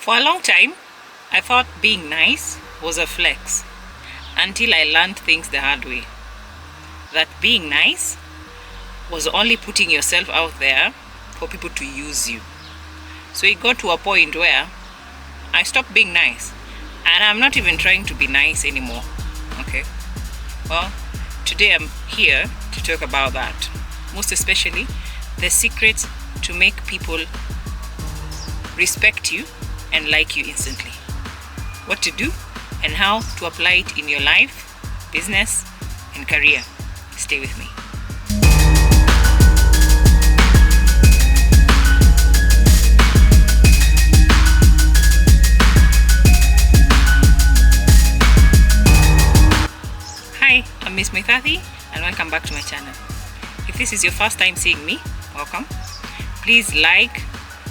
For a long time, I thought being nice was a flex until I learned things the hard way. That being nice was only putting yourself out there for people to use you. So it got to a point where I stopped being nice, and I'm not even trying to be nice anymore. Okay? Well, today I'm here to talk about that. Most especially, the secrets to make people respect you and like you instantly. What to do and how to apply it in your life, business, and career. Stay with me. Hi, I'm Miss Mithathi and welcome back to my channel. If this is your first time seeing me, welcome. Please like,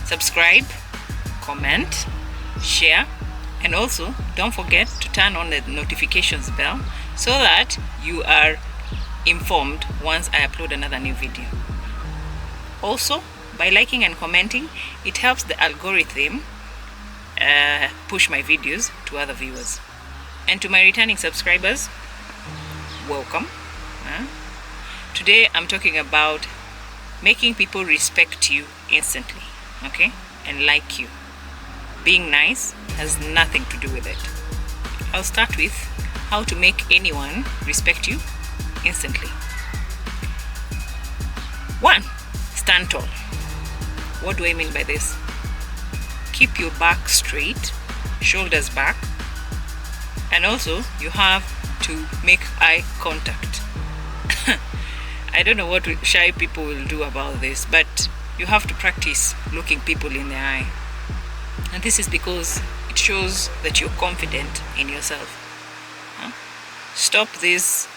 subscribe, comment, share, and also don't forget to turn on the notifications bell so that you are informed once I upload another new video. Also, by liking and commenting, it helps the algorithm push my videos to other viewers. And to my returning subscribers, welcome. Today I'm talking about making people respect you instantly, okay, and like you. Being nice has nothing to do with it. I'll start with how to make anyone respect you instantly. 1. Stand tall. What do I mean by this? Keep your back straight, shoulders back, and also you have to make eye contact. I don't know what shy people will do about this, but you have to practice looking people in the eye. And this is because it shows that you're confident in yourself. Stop this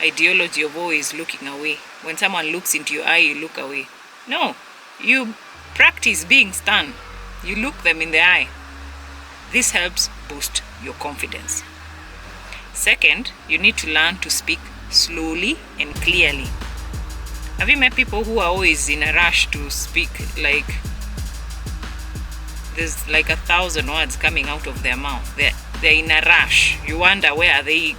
ideology of always looking away. When someone looks into your eye, you look away. No, you practice being stern. You look them in the eye. This helps boost your confidence. Second, you need to learn to speak slowly and clearly. Have you met people who are always in a rush to speak, like there's like 1,000 words coming out of their mouth? They're in a rush. You wonder where are they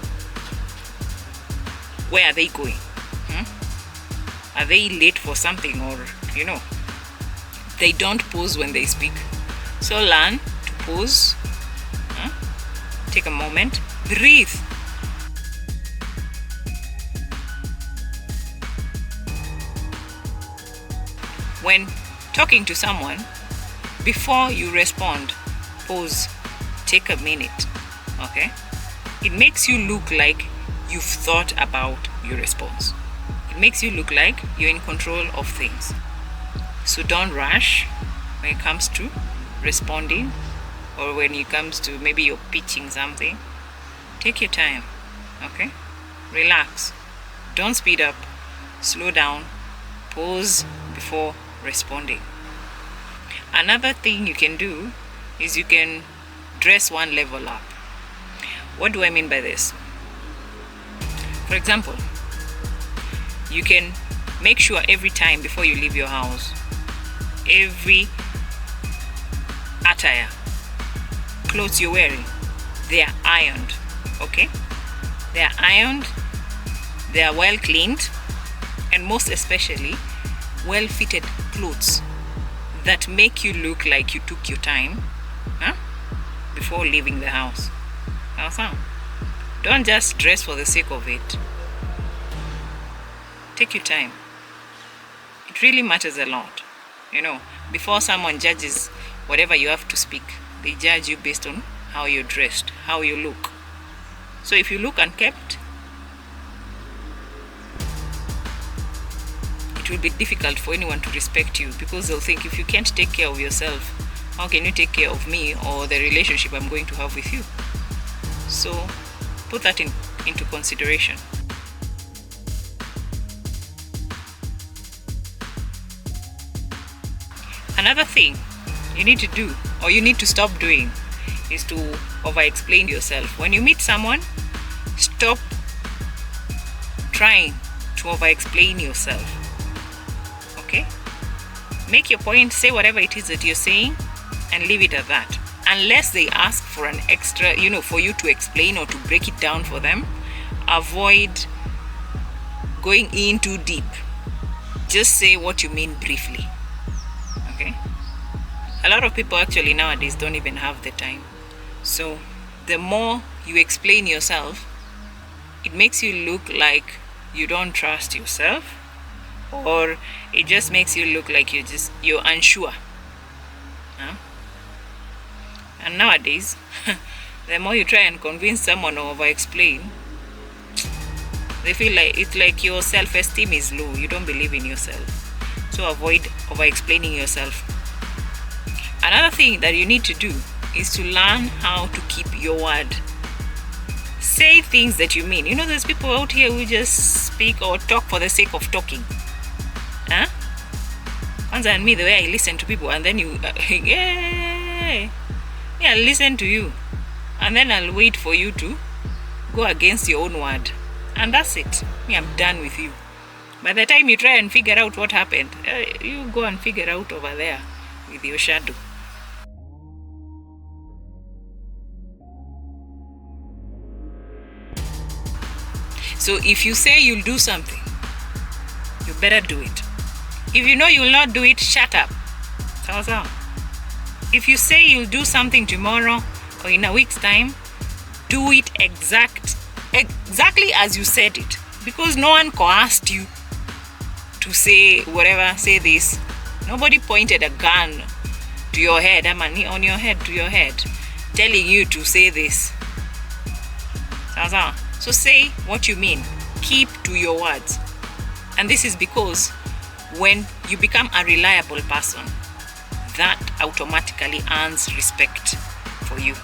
going? Are they late for something, or they don't pause when they speak? So learn to pause. Take a moment, breathe. When talking to someone, before you respond, pause, take a minute, okay? It makes you look like you've thought about your response. It makes you look like you're in control of things. So don't rush when it comes to responding, or when it comes to maybe you're pitching something. Take your time, okay? Relax. Don't speed up. Slow down. Pause before responding. Another thing you can do is you can dress one level up. What do I mean by this? For example, you can make sure every time before you leave your house, every attire, clothes you're wearing, they are ironed, okay? They are ironed, they are well cleaned, and most especially well fitted clothes that make you look like you took your time before leaving the house. Awesome. Don't just dress for the sake of it. Take your time. It really matters a lot. Before someone judges whatever you have to speak, they judge you based on how you're dressed, how you look. So if you look unkempt, it will be difficult for anyone to respect you, because they'll think, if you can't take care of yourself, how can you take care of me or the relationship I'm going to have with you? So put that into consideration. Another thing you need to do, or you need to stop doing, is to over-explain yourself. When you meet someone, stop trying to over-explain yourself. Okay? Make your point, say whatever it is that you're saying, and leave it at that. unless they ask for an extra, for you to explain or to break it down for them. Avoid going in too deep. Just say what you mean briefly. Okay? A lot of people actually nowadays don't even have the time. So the more you explain yourself, it makes you look like you don't trust yourself, or it just makes you look like you're unsure. Huh? And nowadays, the more you try and convince someone or over explain, they feel like it's like your self-esteem is low. You don't believe in yourself. So avoid over explaining yourself. Another thing that you need to do is to learn how to keep your word. Say things that you mean. There's people out here who just speak or talk for the sake of talking. Huh? And me, the way I listen to people, and then you, yeah, I'll listen to you, and then I'll wait for you to go against your own word. And that's it. Me, I'm done with you. By the time you try and figure out what happened, you go and figure out over there with your shadow. So if you say you'll do something, you better do it. If you know you will not do it, shut up. So. If you say you'll do something tomorrow or in a week's time, do it exactly as you said it, because no one coerced you to say whatever, say this. Nobody pointed a gun to your head, on your head, to your head, telling you to say this. So say what you mean. Keep to your words. And this is because when you become a reliable person, that automatically earns respect for you.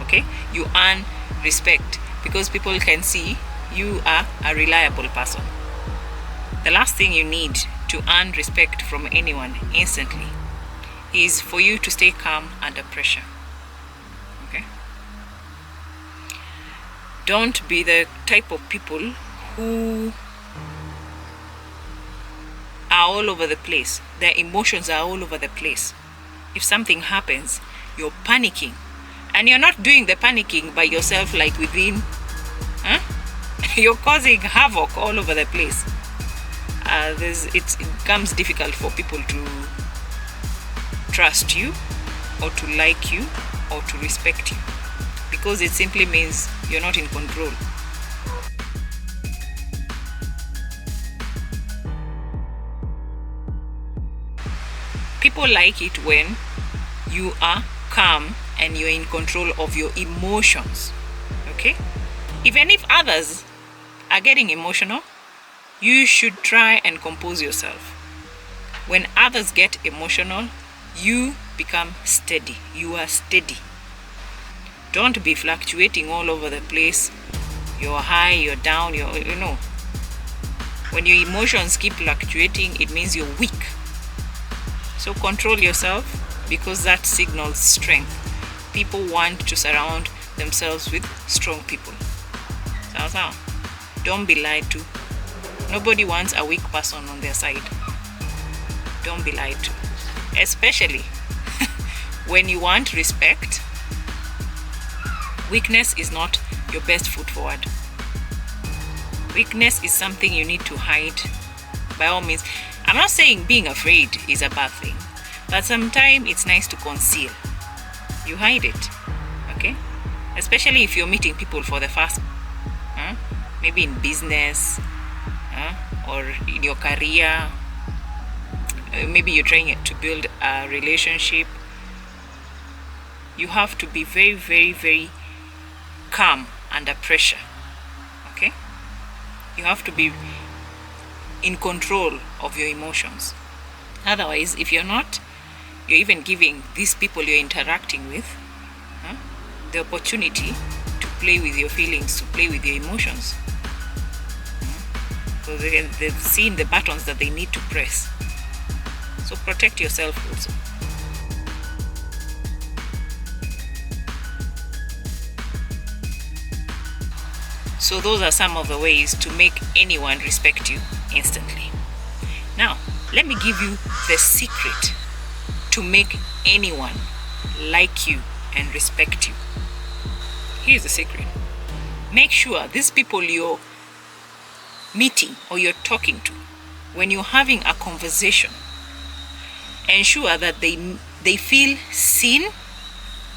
Okay? You earn respect because people can see you are a reliable person. The last thing you need to earn respect from anyone instantly is for you to stay calm under pressure. Okay? Don't be the type of people who are all over the place. Their emotions are all over the place. If something happens, you're panicking. And you're not doing the panicking by yourself, like within. You're causing havoc all over the place. It becomes difficult for people to trust you, or to like you, or to respect you, because it simply means you're not in control. People like it when you are calm and you're in control of your emotions. Okay? Even if others are getting emotional, you should try and compose yourself. When others get emotional, you become steady. You are steady. Don't be fluctuating all over the place. You're high, you're down, When your emotions keep fluctuating, it means you're weak. So control yourself, because that signals strength. People want to surround themselves with strong people. So, don't be lied to. Nobody wants a weak person on their side. Don't be lied to. Especially when you want respect, weakness is not your best foot forward. Weakness is something you need to hide. By all means, I'm not saying being afraid is a bad thing, but sometimes it's nice to conceal. You hide it, okay? Especially if you're meeting people for the first, maybe in business, or in your career. Maybe you're trying to build a relationship. You have to be very, very, very calm under pressure, okay? You have to be in control of your emotions. Otherwise, if you're not, you're even giving these people you're interacting with the opportunity to play with your feelings, to play with your emotions. Because they've seen the buttons that they need to press. So protect yourself also. So those are some of the ways to make anyone respect you instantly. Now, let me give you the secret to make anyone like you and respect you. Here's the secret. Make sure these people you're meeting or you're talking to, when you're having a conversation, ensure that they feel seen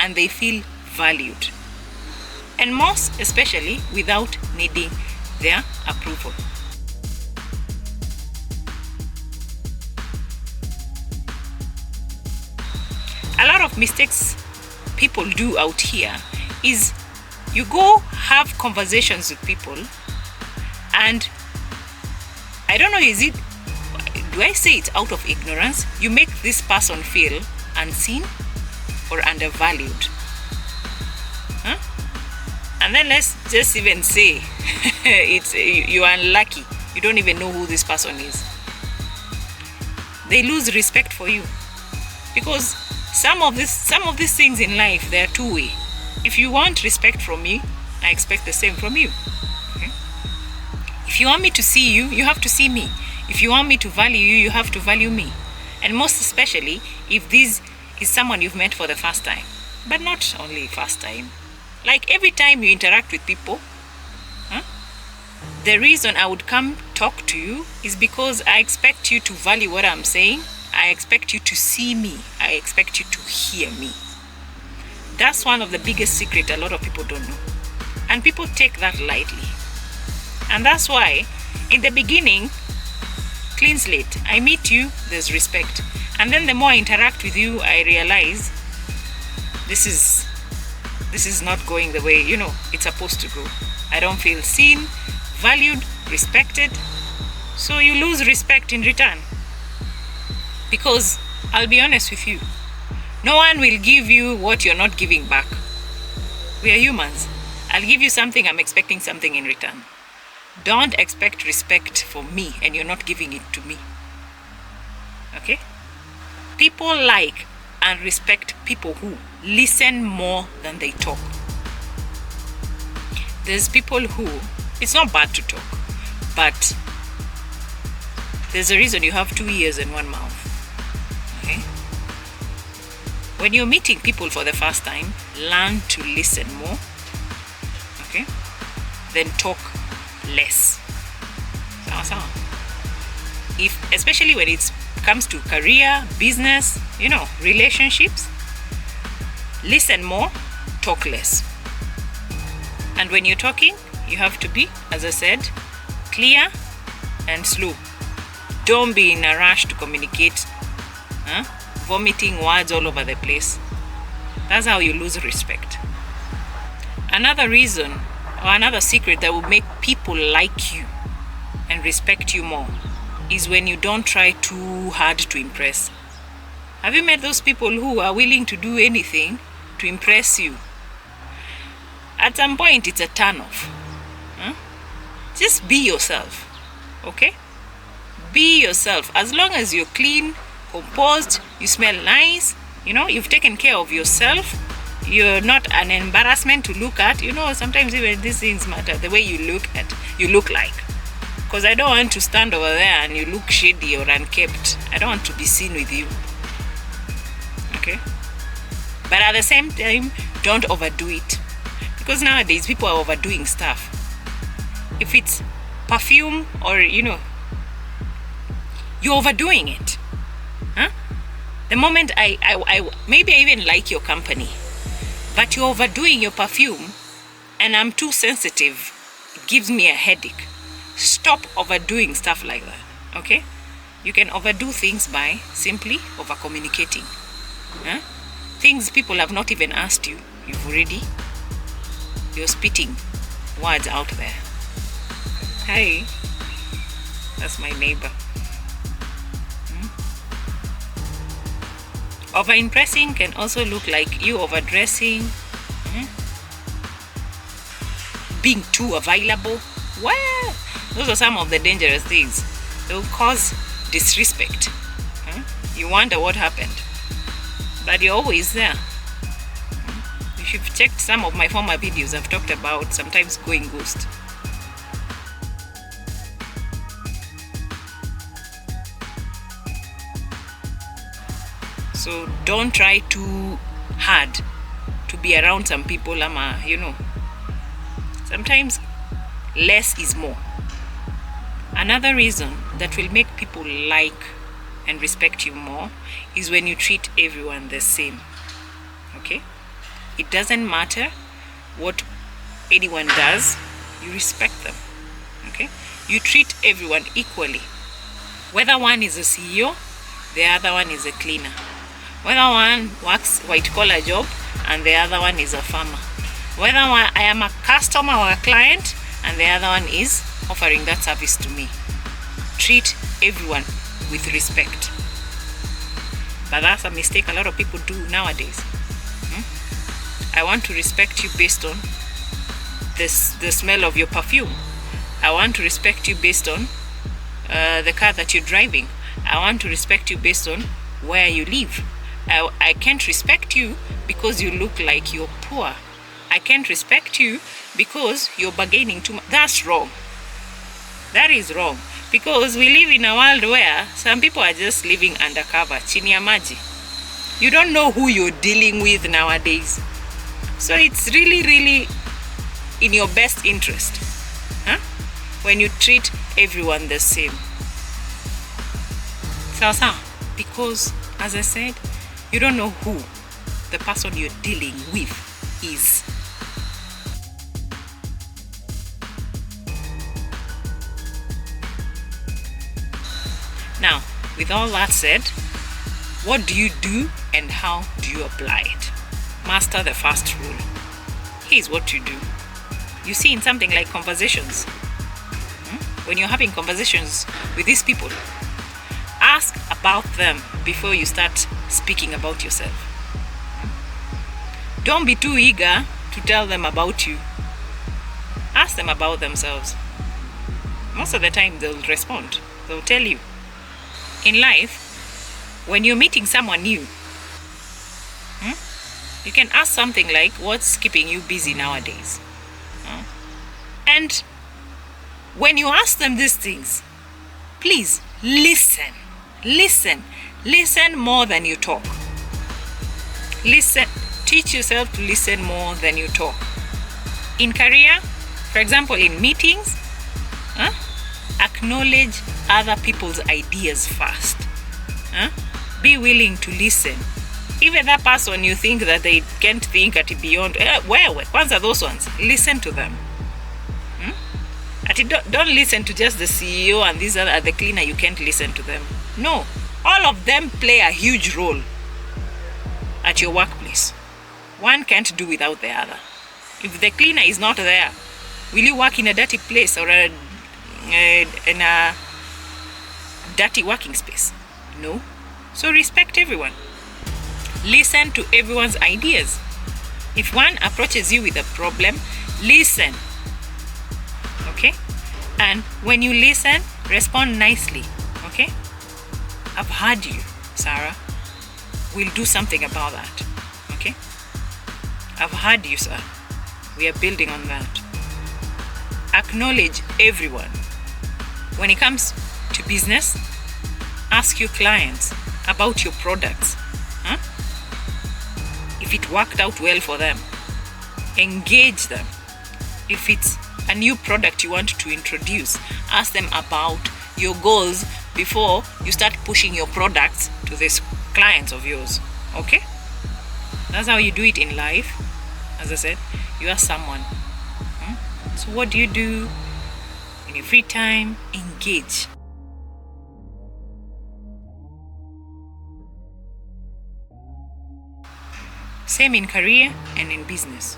and they feel valued. And most especially without needing their approval. A lot of mistakes people do out here is you go have conversations with people and I don't know, do I say it's out of ignorance? You make this person feel unseen or undervalued. Huh? And then let's just even say you are unlucky. You don't even know who this person is. They lose respect for you. Because some of these things in life, they are two-way. If you want respect from me, I expect the same from you. Okay? If you want me to see you, you have to see me. If you want me to value you, you have to value me. And most especially, if this is someone you've met for the first time. But not only first time. Like every time you interact with people, the reason I would come talk to you is because I expect you to value what I'm saying. I expect you to see me. I expect you to hear me. That's one of the biggest secrets a lot of people don't know. And people take that lightly. And that's why, in the beginning, clean slate. I meet you, there's respect. And then the more I interact with you, I realize this is not going the way, it's supposed to go. I don't feel seen, valued, respected. So you lose respect in return. Because I'll be honest with you, no one will give you what you're not giving back. We are humans. I'll give you something, I'm expecting something in return. Don't expect respect from me and you're not giving it to me. Okay? People like and respect people who listen more than they talk. There's people who, it's not bad to talk, but there's a reason you have 2 ears and 1 mouth. Okay? When you're meeting people for the first time, learn to listen more. Okay? Then talk less. Especially when it comes to career, business, relationships, listen more, talk less. And when you're talking, you have to be, as I said, clear and slow. Don't be in a rush to communicate, vomiting words all over the place. That's how you lose respect. Another reason or another secret that will make people like you and respect you more is when you don't try too hard to impress. Have you met those people who are willing to do anything to impress you? At some point, it's a turn-off. Just be yourself, okay? Be yourself. As long as you're clean, composed, you smell nice, you've taken care of yourself, you're not an embarrassment to look at. Sometimes even these things matter, the way you look like. Because I don't want to stand over there and you look shady or unkempt. I don't want to be seen with you. Okay? But at the same time, don't overdo it. Because nowadays, people are overdoing stuff. If it's perfume or, you're overdoing it. The moment maybe I even like your company, but you're overdoing your perfume and I'm too sensitive, it gives me a headache. Stop overdoing stuff like that, okay? You can overdo things by simply over-communicating. Things people have not even asked you, you're spitting words out there. Hi, that's my neighbor. Over-impressing can also look like you overdressing, being too available. Well, those are some of the dangerous things. They will cause disrespect. You wonder what happened, but you're always there. If you've checked some of my former videos, I've talked about sometimes going ghost. So don't try too hard be around some people, sometimes less is more. Another reason that will make people like and respect you more is when you treat everyone the same. Okay? It doesn't matter what anyone does, you respect them. Okay? You treat everyone equally. Whether one is a CEO, the other one is a cleaner. Whether one works white-collar job and the other one is a farmer. Whether I am a customer or a client and the other one is offering that service to me. Treat everyone with respect. But that's a mistake a lot of people do nowadays. I want to respect you based on the smell of your perfume. I want to respect you based on the car that you're driving. I want to respect you based on where you live. I can't respect you because you look like you're poor. I can't respect you because you're bargaining too much. That's wrong. That is wrong. Because we live in a world where some people are just living undercover, chini ya maji. You don't know who you're dealing with nowadays. So it's really, really in your best interest when you treat everyone the same. Sasa, because as I said, you don't know who the person you're dealing with is. Now, with all that said, what do you do and how do you apply it? Master the first rule. Here's what you do. You see, in something like conversations, when you're having conversations with these people, ask about them before you start speaking about yourself. Don't be too eager to tell them about you. Ask them about themselves. Most of the time they'll respond. They'll tell you. In life, when you're meeting someone new, you can ask something like, what's keeping you busy nowadays? And when you ask them these things, please listen. Listen more than you talk. Listen. Teach yourself to listen more than you talk. In career, for example, in meetings, acknowledge other people's ideas first. Be willing to listen. Even that person you think that they can't think at beyond, kwanza those ones, listen to them. Don't listen to just the CEO and these other, the cleaner, you can't listen to them. No, all of them play a huge role at your workplace. One can't do without the other. If the cleaner is not there, will you work in a dirty place or in a dirty working space? No. So respect everyone. Listen to everyone's ideas. If one approaches you with a problem, listen. Okay? And when you listen, respond nicely. Okay? I've heard you, Sarah. We'll do something about that. Okay? I've heard you, sir. We are building on that. Acknowledge everyone. When it comes to business, ask your clients about your products. If it worked out well for them, engage them. If it's a new product you want to introduce, ask them about your goals before you start pushing your products to these clients of yours. Okay? That's how you do it in life. As I said, you are someone. So what do you do in your free time? Engage. Same in career and in business.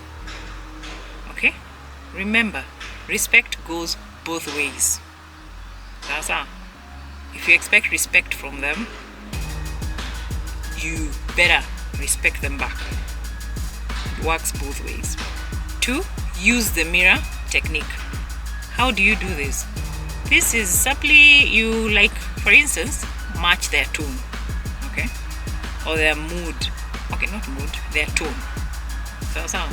Okay? Remember, respect goes both ways. That's how. If you expect respect from them, you better respect them back. It works both ways. 2, use the mirror technique. How do you do this? This is simply you, like, for instance, match their tone. Okay? Or their mood. Okay, not mood, their tone. So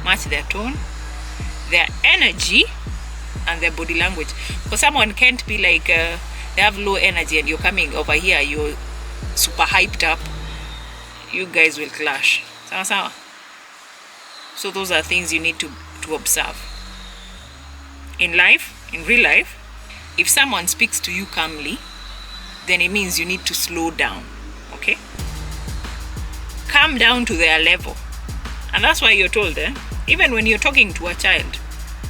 match their tone, their energy, and their body language. Because someone can't be like, they have low energy and you're coming over here, you're super hyped up. You guys will clash. So So those are things you need to observe. In life, in real life, if someone speaks to you calmly, then it means you need to slow down. Okay? Calm down to their level. And that's why you're told, even when you're talking to a child,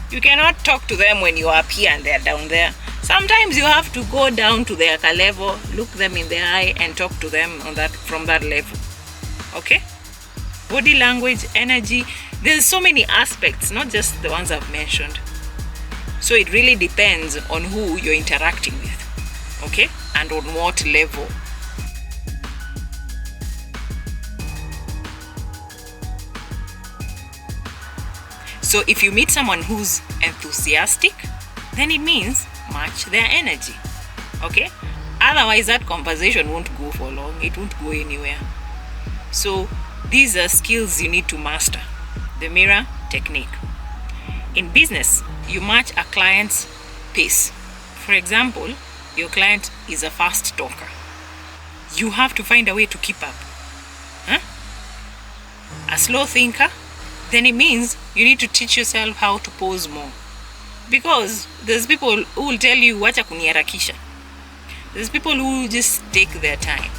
you cannot talk to them when you are up here and they're down there. Sometimes you have to go down to their level, look them in the eye, and talk to them from that level. Okay? Body language, energy, there's so many aspects, not just the ones I've mentioned. So it really depends on who you're interacting with, okay? And on what level. So if you meet someone who's enthusiastic, then it means match their energy, okay? Otherwise, that conversation won't go for long. It won't go anywhere. So these are skills you need to master. The mirror technique. In business, you match a client's pace. For example, your client is a fast talker. You have to find a way to keep up. A slow thinker, then it means you need to teach yourself how to pause more. Because there's people who will tell you, wacha kuniharakisha. There's people who just take their time.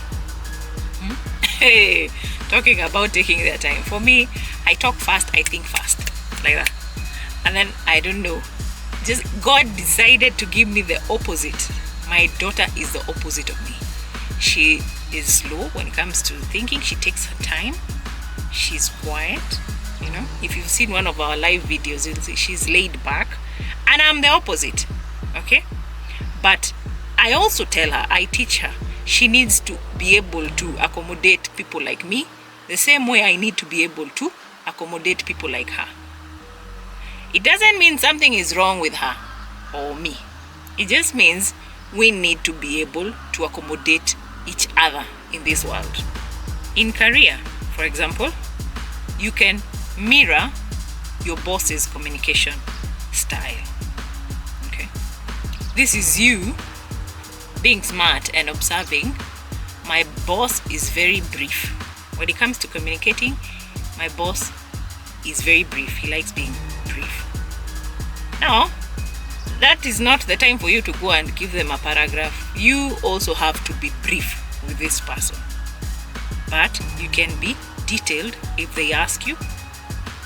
Hey, talking about taking their time. For me, I talk fast, I think fast. Like that. And then, I don't know. Just God decided to give me the opposite. My daughter is the opposite of me. She is slow when it comes to thinking. She takes her time. She's quiet. You know, if you've seen one of our live videos, you'll see she's laid back. And I'm the opposite. Okay? But I also tell her, I teach her, she needs to be able to accommodate people like me the same way I need to be able to accommodate people like her. It doesn't mean something is wrong with her or me. It just means we need to be able to accommodate each other in this world. In career, for example, you can mirror your boss's communication style. Okay? This is you being smart and observing. My boss is very brief. When it comes to communicating, my boss is very brief. He likes being brief. Now, that is not the time for you to go and give them a paragraph. You also have to be brief with this person. But you can be detailed if they ask you,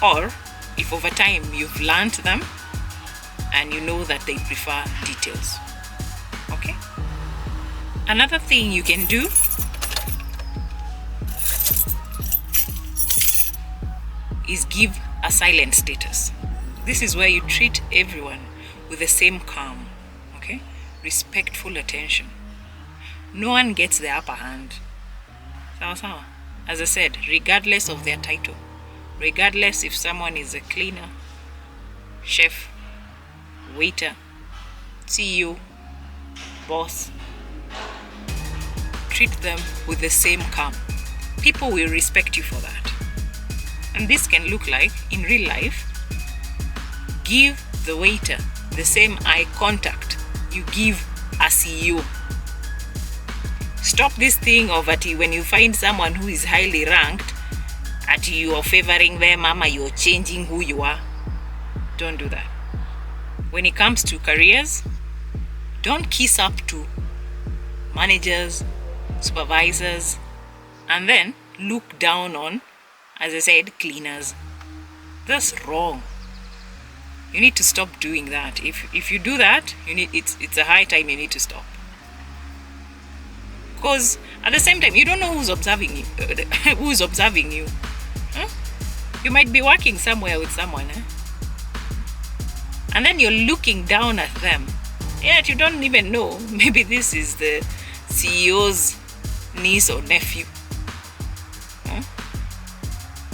or if over time you've learned them and you know that they prefer details. Okay? Another thing you can do is give a silent status. This is where you treat everyone with the same calm, okay? Respectful attention. No one gets the upper hand. Sawa. As I said, regardless of their title, regardless if someone is a cleaner, chef, waiter, CEO, boss, treat them with the same calm. People will respect you for that. And this can look like, in real life, give the waiter the same eye contact you give a CEO. Stop this thing of when you find someone who is highly ranked, you are favoring them, mama, you're changing who you are. Don't do that. When it comes to careers, don't kiss up to managers, supervisors, and then look down on, as I said, cleaners. That's wrong. You need to stop doing that. If you do that, it's a high time you need to stop. Because at the same time, you don't know who's observing you. Who's observing you? Huh? You might be working somewhere with someone, and then you're looking down at them. Yet you don't even know. Maybe this is the CEO's niece or nephew.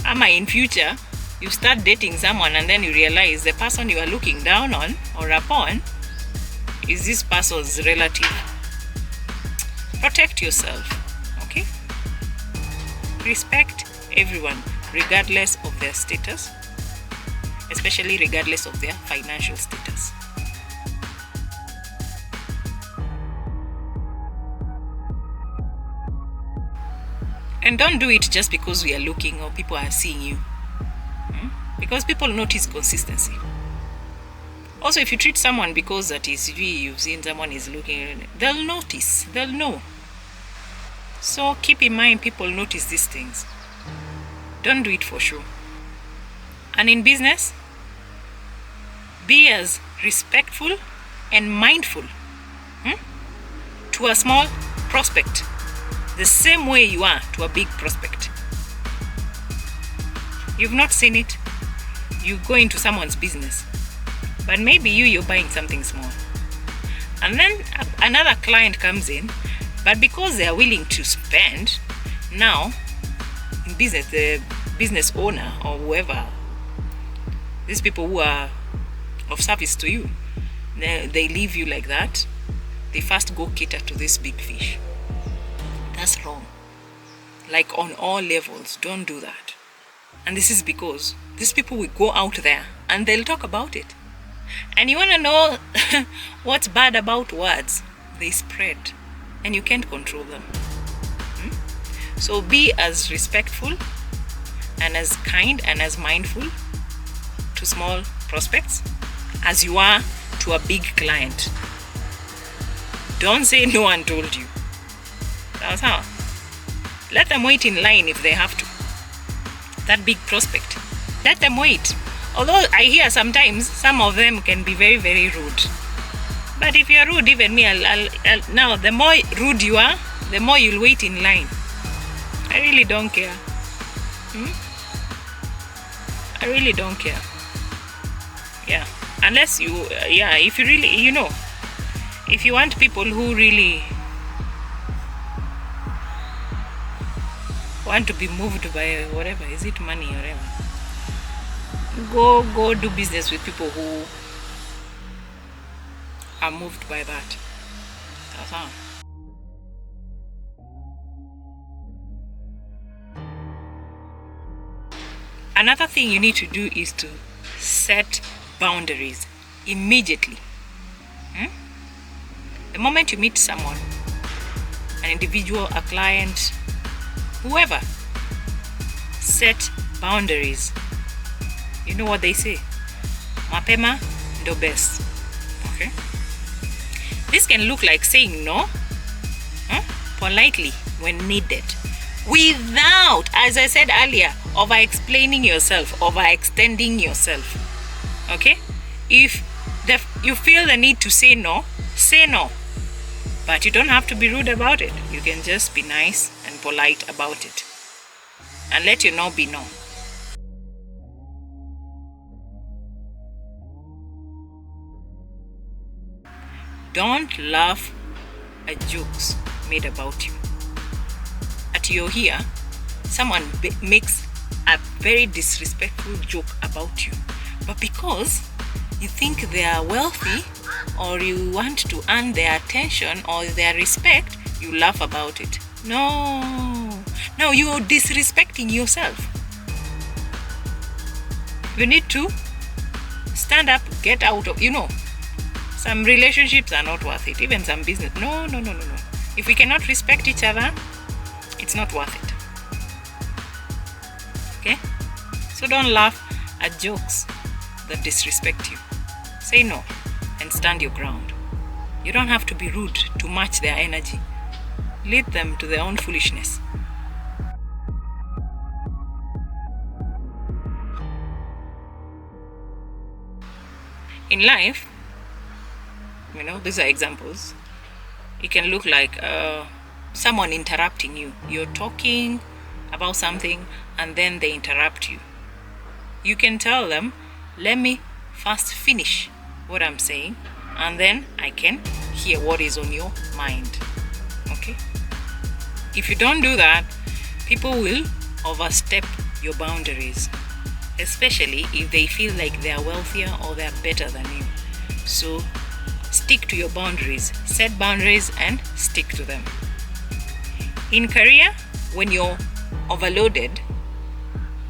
Ama in future, you start dating someone and then you realize the person you are looking down on or upon is this person's relative. Protect yourself, okay? Respect everyone, regardless of their status, especially regardless of their financial status. And don't do it just because we are looking or people are seeing you. because people notice consistency. Also, if you treat someone because that is you've seen someone is looking, they'll notice, they'll know. So keep in mind, people notice these things. Don't do it for show. And in business, be as respectful and mindful to a small prospect the same way you are to a big prospect. You've not seen it. You go into someone's business, but maybe you're buying something small, and then another client comes in, but because they are willing to spend, now in business, the business owner or whoever, these people who are of service to you, they leave you like that. They first go cater to this big fish. That's wrong. Like on all levels, don't do that. And this is because these people will go out there and they'll talk about it. And you want to know what's bad about words? They spread and you can't control them. So be as respectful and as kind and as mindful to small prospects as you are to a big client. Don't say no one told you. That's how. Let them wait in line if they have to. That big prospect, let them wait. Although I hear sometimes some of them can be very, very rude. But if you're rude, even me, now the more rude you are, the more you'll wait in line. I really don't care. I really don't care. Yeah, unless you, if you really, if you want people who really want to be moved by whatever, is it money or whatever, go do business with people who are moved by that. That's all. Another thing you need to do is to set boundaries immediately. The moment you meet someone, an individual, a client, whoever, set boundaries. You know what they say? Mapema ndo best. Okay? This can look like saying no, politely when needed, without, as I said earlier, over-explaining yourself, overextending yourself. Okay? If you feel the need to say no, say no. But you don't have to be rude about it. You can just be nice and polite about it. And let your no be no. Don't laugh at jokes made about you. At you're here, someone makes a very disrespectful joke about you. But because you think they are wealthy, or you want to earn their attention or their respect, you laugh about it. No, you're disrespecting yourself. You need to stand up, get out of, some relationships are not worth it, even some business. No. If we cannot respect each other, it's not worth it. Okay? So don't laugh at jokes that disrespect you. Say no and stand your ground. You don't have to be rude to match their energy. Lead them to their own foolishness. In life, these are examples. It can look like someone interrupting you. You're talking about something and then they interrupt you. You can tell them, let me first finish what I'm saying, and then I can hear what is on your mind. Okay? If you don't do that, people will overstep your boundaries, especially if they feel like they are wealthier or they are better than you. So stick to your boundaries. Set boundaries and stick to them. In career, when you're overloaded,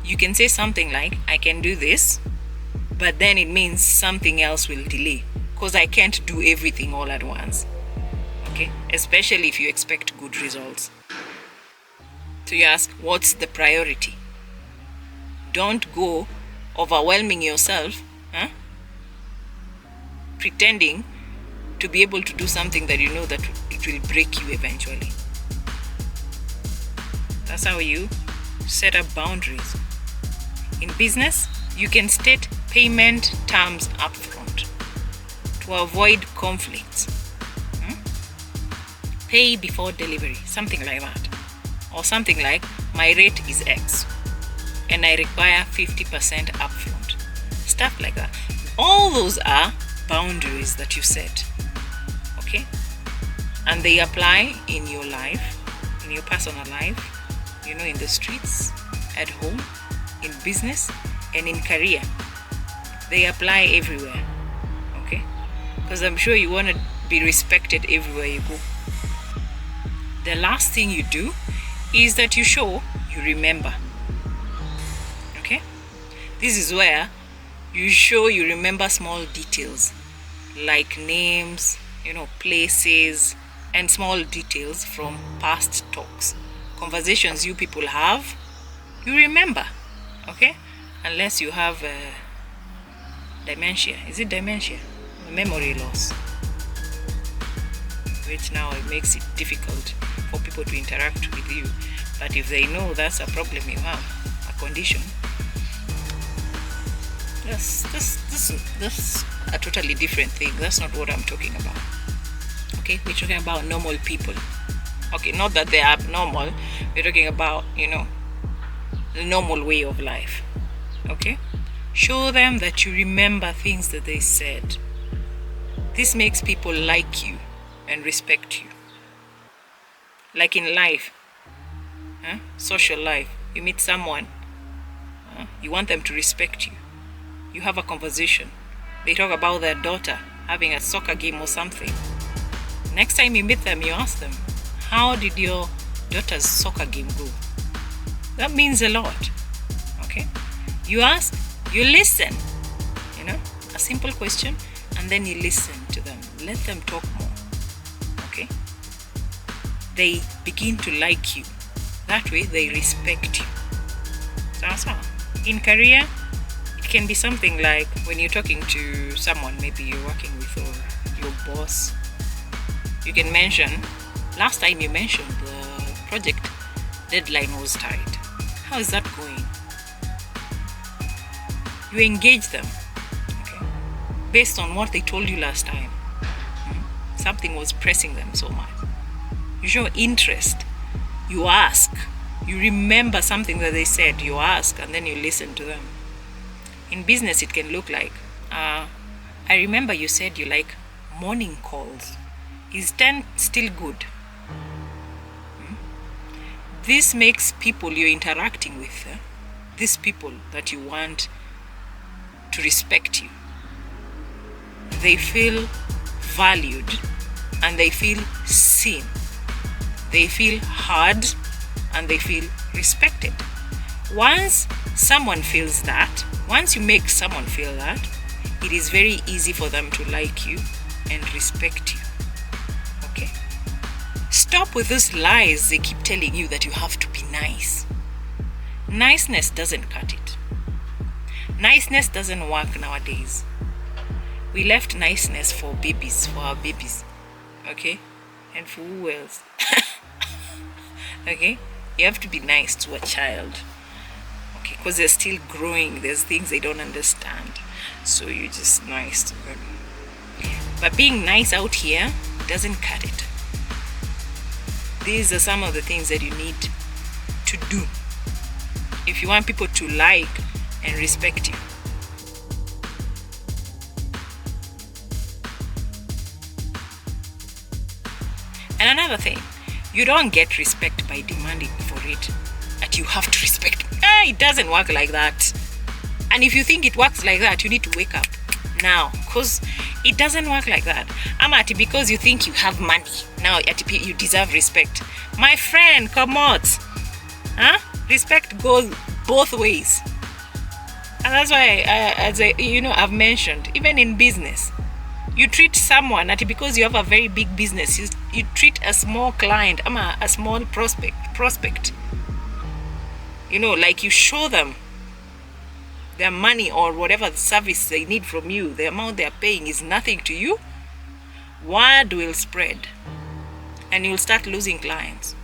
you can say something like, I can do this, but then it means something else will delay because I can't do everything all at once. Okay? Especially if you expect good results. So you ask, what's the priority? Don't go overwhelming yourself, pretending to be able to do something that you know that it will break you eventually. That's how you set up boundaries. In business, you can state payment terms upfront to avoid conflicts. Pay before delivery, something like that. Or something like, my rate is X and I require 50% upfront. Stuff like that. All those are boundaries that you set. Okay? And they apply in your life, in your personal life, in the streets, at home, in business, and in career. They apply everywhere. Okay? Because I'm sure you want to be respected everywhere you go. The last thing you do is that you show you remember. Okay? This is where you show you remember small details like names, places, and small details from past talks. Conversations you people have, you remember. Okay? Unless you have dementia. Is it dementia? Memory loss. Which now it makes it difficult for people to interact with you. But if they know that's a problem you have, a condition, that's a totally different thing. That's not what I'm talking about. Okay, we're talking about normal people. Okay, not that they're abnormal. We're talking about, the normal way of life. Okay? Show them that you remember things that they said. This makes people like you and respect you. Like in life, social life, you meet someone, you want them to respect you. You have a conversation. They talk about their daughter having a soccer game or something. Next time you meet them, you ask them, how did your daughter's soccer game go? That means a lot. Okay? You ask, you listen. A simple question, and then you listen to them. Let them talk more. Okay? They begin to like you. That way they respect you. So, in career, it can be something like when you're talking to someone, maybe you're working with your boss, you can mention, last time you mentioned the project deadline was tight. How is that going? You engage them, okay, based on what they told you last time. Something was pressing them so much. You show interest. You ask. You remember something that they said. You ask, and then you listen to them. In business, it can look like, I remember you said you like morning calls. Is 10 still good? This makes people you're interacting with, these people that you want to respect you, they feel valued and they feel seen. They feel heard and they feel respected. Once someone feels that, once you make someone feel that, it is very easy for them to like you and respect you. Okay? Stop with those lies they keep telling you that you have to be nice. Niceness doesn't cut it. Niceness doesn't work nowadays. We left niceness for babies, for our babies. Okay? And for who else? Okay? You have to be nice to a child. Okay? Because they're still growing. There's things they don't understand. So you're just nice to them. But being nice out here doesn't cut it. These are some of the things that you need to do if you want people to like and respect you. And another thing, you don't get respect by demanding for it, that you have to respect me. It doesn't work like that. And if you think it works like that, you need to wake up now, because it doesn't work like that. Amati, because you think you have money, now you deserve respect. My friend, come out. Respect goes both ways. And that's why, I've mentioned, even in business, you treat someone because you have a very big business. You treat a small client, a small prospect. Like you show them their money or whatever service they need from you, the amount they are paying is nothing to you, word will spread and you'll start losing clients.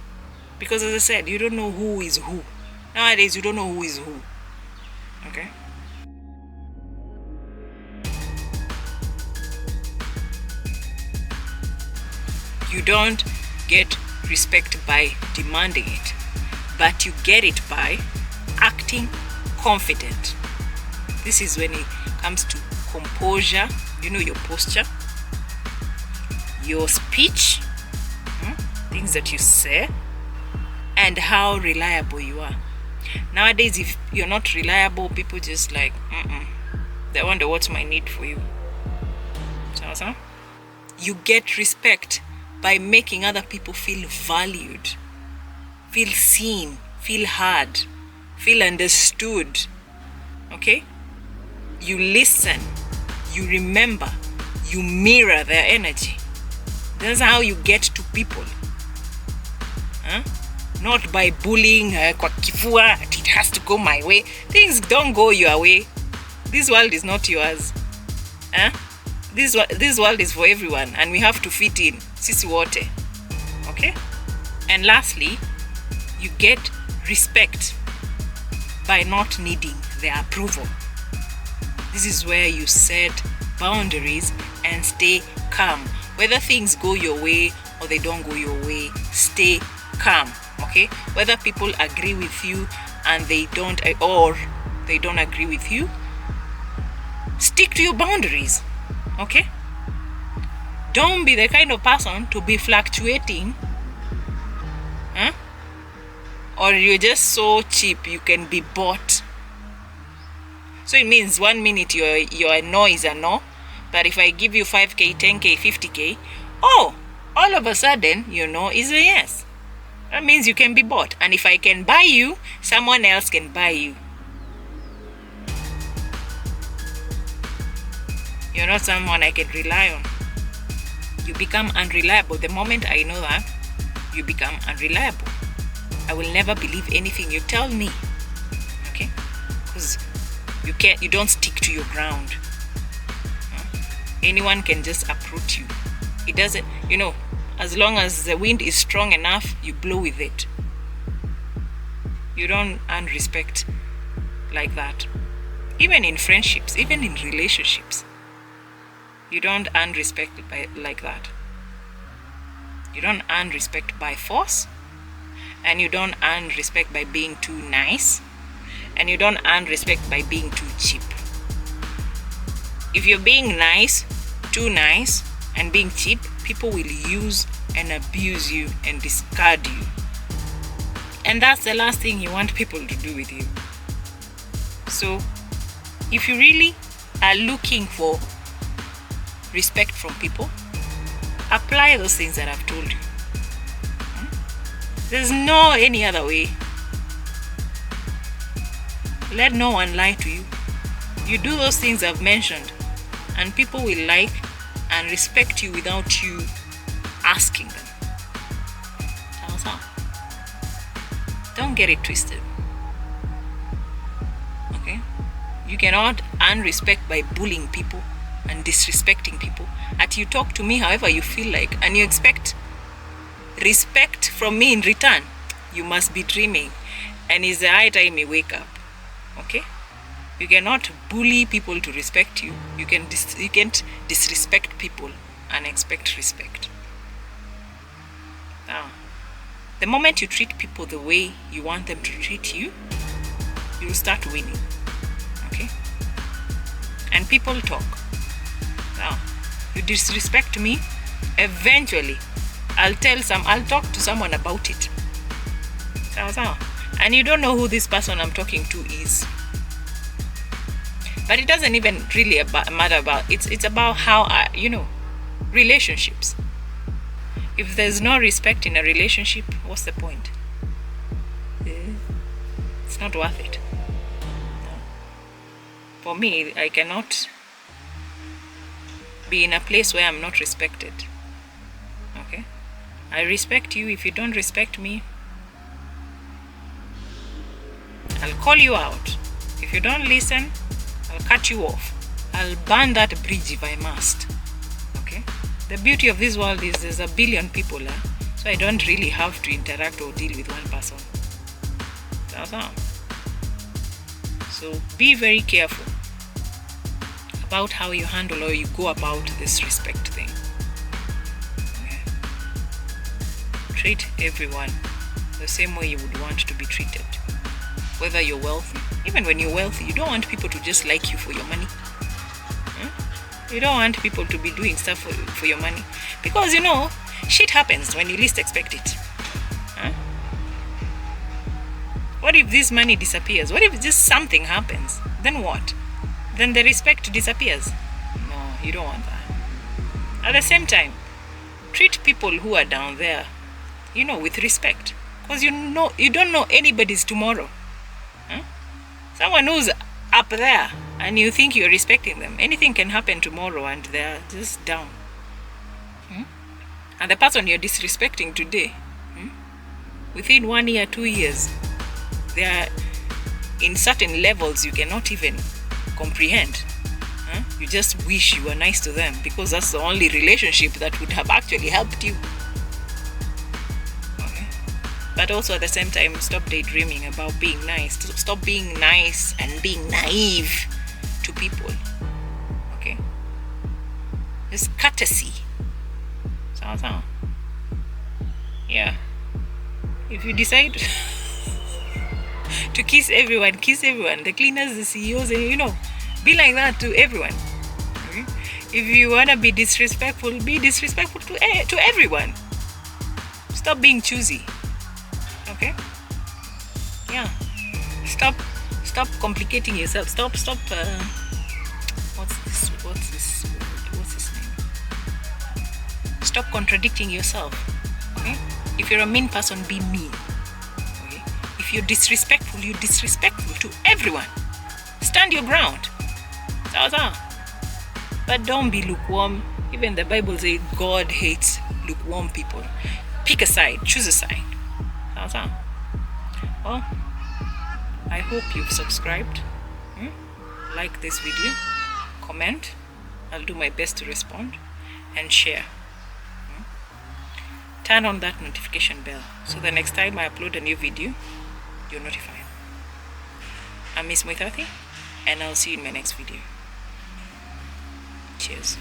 Because as I said, you don't know who is who. Nowadays, you don't know who is who. Okay? You don't get respect by demanding it, but you get it by acting confident. This is when it comes to composure, your posture, your speech, things that you say, and how reliable you are. Nowadays, if you're not reliable, people just like, they wonder what's my need for you. So, you get respect by making other people feel valued, feel seen, feel heard, feel understood. Okay? You listen, you remember, you mirror their energy. That's how you get to people. Not by bullying, kwa kifua, it has to go my way. Things don't go your way. This world is not yours. This world is for everyone, and we have to fit in. Sisi wote. Okay? And lastly, you get respect by not needing their approval. This is where you set boundaries and stay calm. Whether things go your way or they don't go your way, stay calm. Okay? Whether people agree with you and they don't agree with you, stick to your boundaries. Okay? Don't be the kind of person to be fluctuating. Or you're just so cheap you can be bought. So it means 1 minute your no is a no, but if I give you 5k, 10k, 50k, all of a sudden your no is a yes. That means you can be bought. And if I can buy you, someone else can buy you. You're not someone I can rely on. You become unreliable. The moment I know that, you become unreliable. I will never believe anything you tell me. Okay? Because you don't stick to your ground. Anyone can just uproot you. It doesn't, as long as the wind is strong enough, you blow with it. You don't earn respect like that. Even in friendships, even in relationships. You don't earn respect like that. You don't earn respect by force. And you don't earn respect by being too nice. And you don't earn respect by being too cheap. If you're being nice, too nice, and being cheap, people will use and abuse you and discard you. And that's the last thing you want people to do with you. So, if you really are looking for respect from people, apply those things that I've told you. There's no any other way. Let no one lie to you. You do those things I've mentioned, and people will like and respect you without you asking them. Don't get it twisted. Okay? You cannot earn respect by bullying people and disrespecting people. You talk to me however you feel like, and you expect respect from me in return. You must be dreaming, and it's the high time you wake up. Okay? You cannot bully people to respect you. You can't disrespect people and expect respect. Now, the moment you treat people the way you want them to treat you, you'll start winning. Okay? And people talk. Now, you disrespect me, eventually I'll talk to someone about it. And you don't know who this person I'm talking to is. But it doesn't even really matter about it's about how relationships. If there's no respect in a relationship, what's the point? It's not worth it. No. For me, I cannot be in a place where I'm not respected. Okay? I respect you. If you don't respect me, I'll call you out. If you don't listen, I'll cut you off. I'll burn that bridge if I must. Okay? The beauty of this world is there's a billion people, so I don't really have to interact or deal with one person. So be very careful about how you handle or you go about this respect thing. Okay? Treat everyone the same way you would want to be treated. Whether you're wealthy, even when you're wealthy, you don't want people to just like you for your money. You don't want people to be doing stuff for your money. Because shit happens when you least expect it. What if this money disappears? What if just something happens? Then what? Then the respect disappears. No, you don't want that. At the same time, treat people who are down there, with respect. Because you don't know anybody's tomorrow. Someone who's up there and you think you're respecting them, anything can happen tomorrow and they're just down. And the person you're disrespecting today, within 1 year, 2 years, they are in certain levels you cannot even comprehend. You just wish you were nice to them because that's the only relationship that would have actually helped you. But also at the same time, stop daydreaming about being nice. Stop being nice and being naive to people. Okay? It's courtesy. So. Yeah. If you decide to kiss everyone. The cleaners, the CEOs, and be like that to everyone. Okay? If you wanna be disrespectful to everyone. Stop being choosy. Okay? Yeah. Stop complicating yourself. Stop what's this name? Stop contradicting yourself. Okay? If you're a mean person, be mean. Okay? If you're disrespectful to everyone. Stand your ground. But don't be lukewarm. Even the Bible says God hates lukewarm people. Pick a side, choose a side. Well, I hope you've subscribed. Like this video, comment. I'll do my best to respond, and share. Turn on that notification bell so the next time I upload a new video, you're notified. I'm Miss Muitati, and I'll see you in my next video. Cheers.